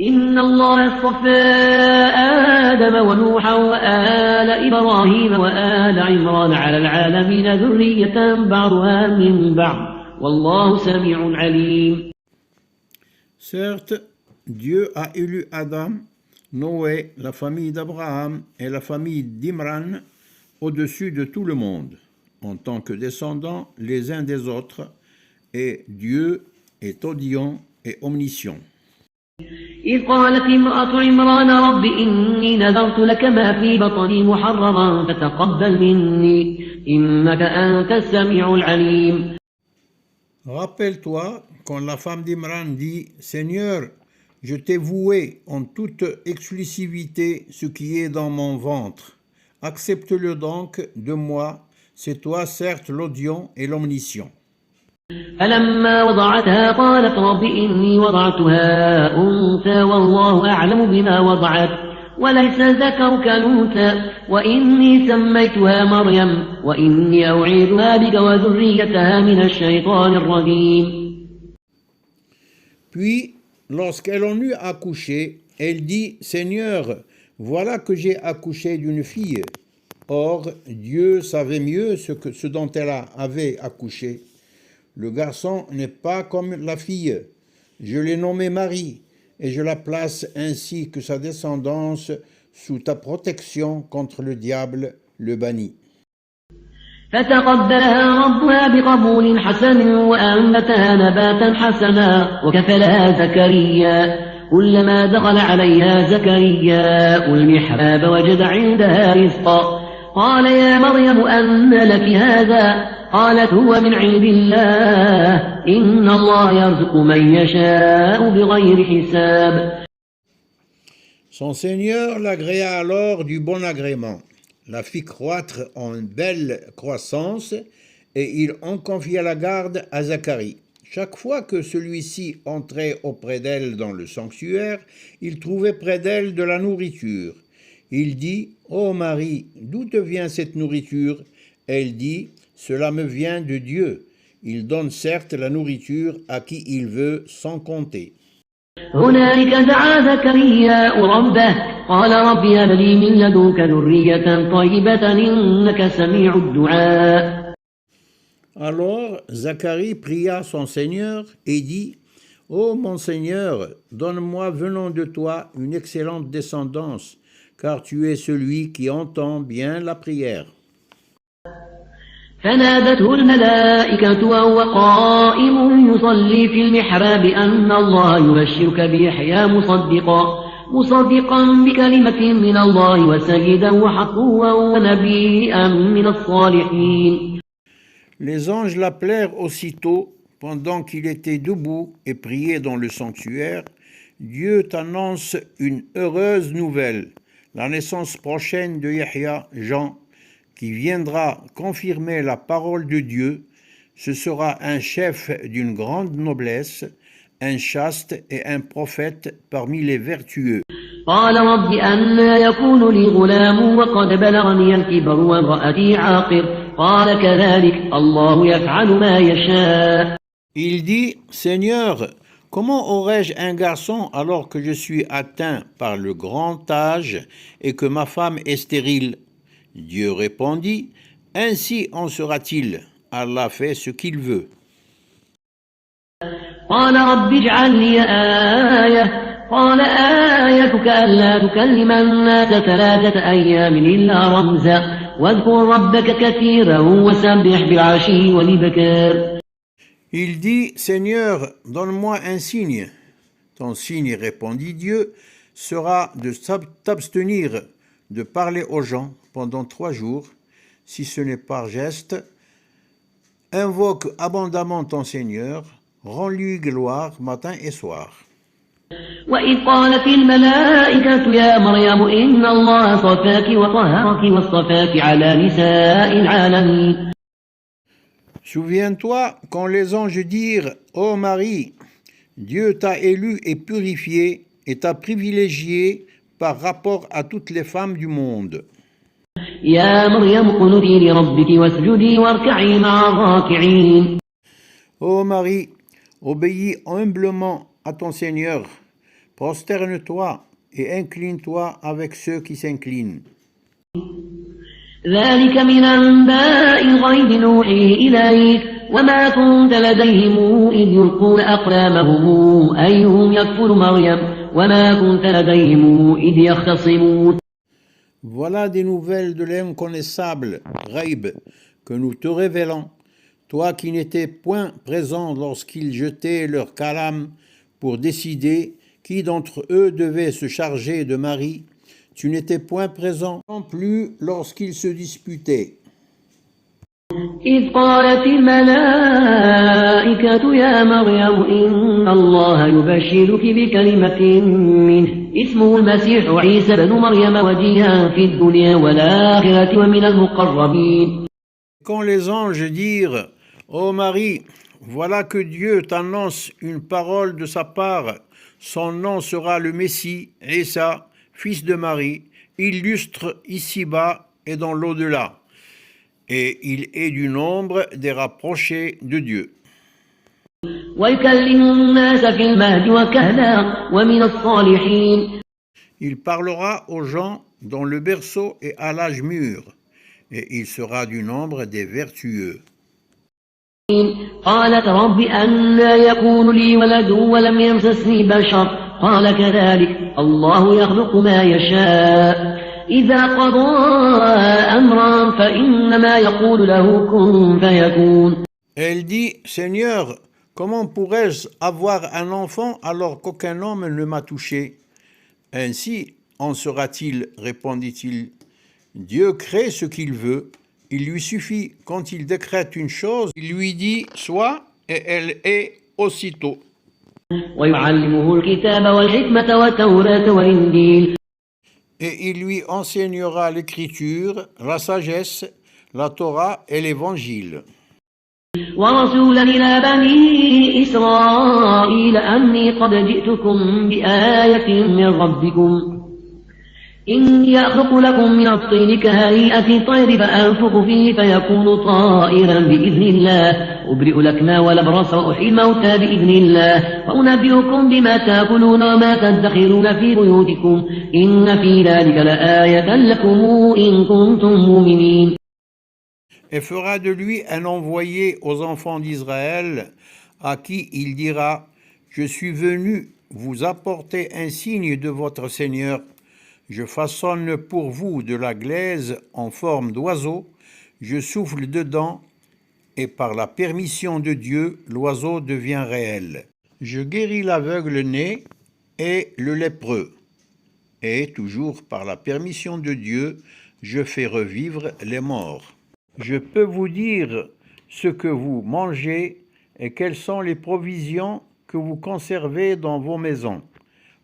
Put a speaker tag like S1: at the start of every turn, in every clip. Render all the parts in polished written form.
S1: إن الله اصطفى آدم ونوحا وآل إبراهيم وآل عمران على العالمين ذرية بعضها من بعض والله سميع عليم.
S2: Certes, Dieu a élu Adam, Noé, la famille d'Abraham et la famille d'Imran au-dessus de tout le monde, en tant que descendants les uns des autres, et Dieu est audient et omniscient.
S1: إذ قالت امرأة عمران رب إني نذرت لك ما في بطني محررا فتقبل مني إنك أنت السميع العليم.
S2: Rappelle-toi quand la femme d'Imran dit « Seigneur, je t'ai voué en toute exclusivité ce qui est dans mon ventre. Accepte-le donc de moi, c'est toi certes l'audient et l'omniscient. »
S1: فلما وضعتها قالت رب إني وضعتها أنثى والله أعلم بما وضعت وليس الذكر كالأنثى وإني سميتها مريم وإني أعيذها بك وذريتها من الشيطان الرجيم.
S2: Puis, lorsqu'elle en eut accouché, elle dit « Seigneur, voilà que j'ai accouché d'une fille. » Or, Dieu savait mieux ce dont elle avait accouché. Le garçon n'est pas comme la fille. Je l'ai nommée Marie, et je la place ainsi que sa descendance sous ta protection contre le diable, le banni.
S1: فتقبلها ربها بقبول حسن وأنبتها نباتا حسنا وكفلها زكريا كلما دخل عليها زكريا المحراب وجد عندها رزقا قال يا مريم أن لك هذا قالت هو من عند الله إن الله يرزق من يشاء بغير حساب.
S2: Son Seigneur l'agréa alors du bon agrément, la fit croître en belle croissance, et il en confia la garde à Zacharie. Chaque fois que celui-ci entrait auprès d'elle dans le sanctuaire, il trouvait près d'elle de la nourriture. Il dit « Ô Marie, d'où te vient cette nourriture ?» Elle dit « Cela me vient de Dieu. Il donne certes la nourriture à qui il veut sans compter. »
S1: هنالك دعا زكريا ربه قال رب هب لي من لدنك ذرية طيبة إنك سميع الدعاء.
S2: Alors Zacharie pria son Seigneur et dit « Ô mon Seigneur, donne-moi venant de toi une excellente descendance, car tu es celui qui entend bien la prière. »
S1: فنادته الملائكة وهو قائم يصلي في المحراب أن الله يبشرك بيحيى مصدقا بكلمة من الله وسيدا وحصوا ونبيا من الصالحين.
S2: Les anges l'appelèrent aussitôt, pendant qu'il était debout et priait dans le sanctuaire. Dieu t'annonce une heureuse nouvelle, la naissance prochaine de Yahya, Jean, qui viendra confirmer la parole de Dieu. Ce sera un chef d'une grande noblesse, un chaste et un prophète parmi les vertueux.
S1: قال رب أنى يكون لي غلام وقد بلغني الكبر وامرأتي عاقر قال كذلك الله يفعل ما يشاء.
S2: Il dit, Seigneur, comment aurais-je un garçon alors que je suis atteint par le grand âge et que ma femme est stérile? Dieu répondit, ainsi en sera-t-il. Allah fait ce qu'il veut.
S1: قال رب اجعل لي آية قال آيتك ألا تكلم الناس 3 أيام إلا رمزا واذكر ربك كثيرا وسبح بالعشي والإبكار.
S2: Il dit, Seigneur, donne-moi un signe. Ton signe, répondit Dieu, sera de t'abstenir de parler aux gens pendant 3 jours, si ce n'est par geste. Invoque abondamment ton Seigneur, rends-lui gloire matin et soir.
S1: وإذ قالت الملائكة يا مريم إن الله صفاك وطهرك واصطفاك على نساء العالمين.
S2: Souviens-toi quand les anges dirent, ô Marie, Dieu t'a élu et purifié et t'a privilégié par rapport à toutes les femmes du monde.
S1: يا مريم اقنتي لربك واسجدي واركعي مع الراكعين.
S2: Ô Marie, obéis humblement à ton Seigneur, prosterne-toi et incline-toi avec ceux qui s'inclinent.
S1: ذلك من أنباء الغيب نوحيه إليك وما كنت لديهم إذ يلقون أقلامهم أيهم يكفر مريم وما كنت لديهم إذ يختصمون.
S2: Voilà des nouvelles de l'inconnaissable, Ghaib, que nous te révélons, toi qui n'étais point présent lorsqu'ils jetaient leur calame pour décider qui d'entre eux devait se charger de Marie. Tu n'étais point présent non plus lorsqu'ils se disputaient.
S1: إذ قالت الملائكة يا مريم إن الله يبشرك بكلمة منه اسمه المسيح عيسى بن مريم وجيها في الدنيا والآخرة ومن المقربين.
S2: Quand les anges dirent, ô Marie, voilà que Dieu t'annonce une parole de sa part, son nom sera le Messie, Isa, fils de Marie, illustre ici-bas et dans l'au-delà. Et il est du nombre des rapprochés de Dieu. Il parlera aux gens dans le berceau et à l'âge mûr, et il sera du nombre des vertueux.
S1: قالت رب أنى يكون لي ولد ولم يمسسني بشر قال كذلك الله يخلق ما يشاء إذا قضى أمرا فإنما يقول له كن فيكون.
S2: Elle dit, Seigneur, comment pourrais-je avoir un enfant alors qu'aucun homme ne m'a touché? Ainsi en sera-t-il, répondit-il. Dieu crée ce qu'il veut. Il lui suffit, quand il décrète une chose, il lui dit « sois » et elle est aussitôt. Et il lui enseignera l'écriture, la sagesse, la Torah et l'évangile.
S1: ورسولا إلى بني إسرائيل أني قد جئتكم بآية من ربكم إني أخلق لكم من الطين كهيئة الطير فأنفخ فيه فيكون طائرا بإذن الله أبرئ الأكمى والأبرص وأحيي الموتى بإذن الله وأنبئكم بما تأكلون وما تدخرون في بيوتكم إن في ذلك لآية لكم إن كنتم مؤمنين.
S2: Et fera de lui un envoyé aux enfants d'Israël, à qui il dira, je suis venu vous apporter un signe de votre Seigneur. Je façonne pour vous de la glaise en forme d'oiseau, je souffle dedans, et par la permission de Dieu, l'oiseau devient réel. Je guéris l'aveugle-né et le lépreux, et toujours par la permission de Dieu, je fais revivre les morts. Je peux vous dire ce que vous mangez et quelles sont les provisions que vous conservez dans vos maisons.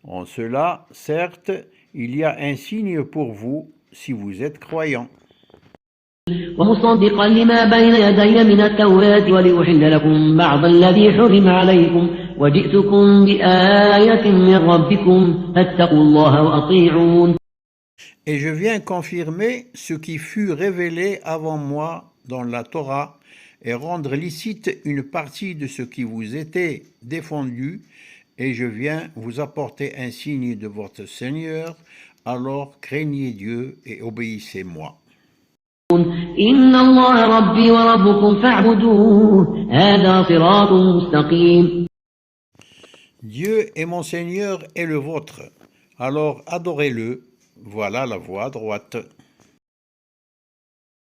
S2: En cela, certes, il y a un signe pour vous si vous êtes croyants.
S1: ومصدقا لما بين يدي من التوراة ولأحل لكم بعض الذي حرم عليكم وجئتكم بآية من ربكم فاتقوا الله وأطيعون.
S2: Et je viens confirmer ce qui fut révélé avant moi dans la Torah et rendre licite une partie de ce qui vous était défendu, et je viens vous apporter un signe de votre Seigneur, alors craignez Dieu et obéissez-moi.
S1: إن الله ربي وربكم فاعبدوه هذا صراط مستقيم.
S2: Dieu est mon Seigneur et le vôtre, alors adorez-le, voilà la voie droite.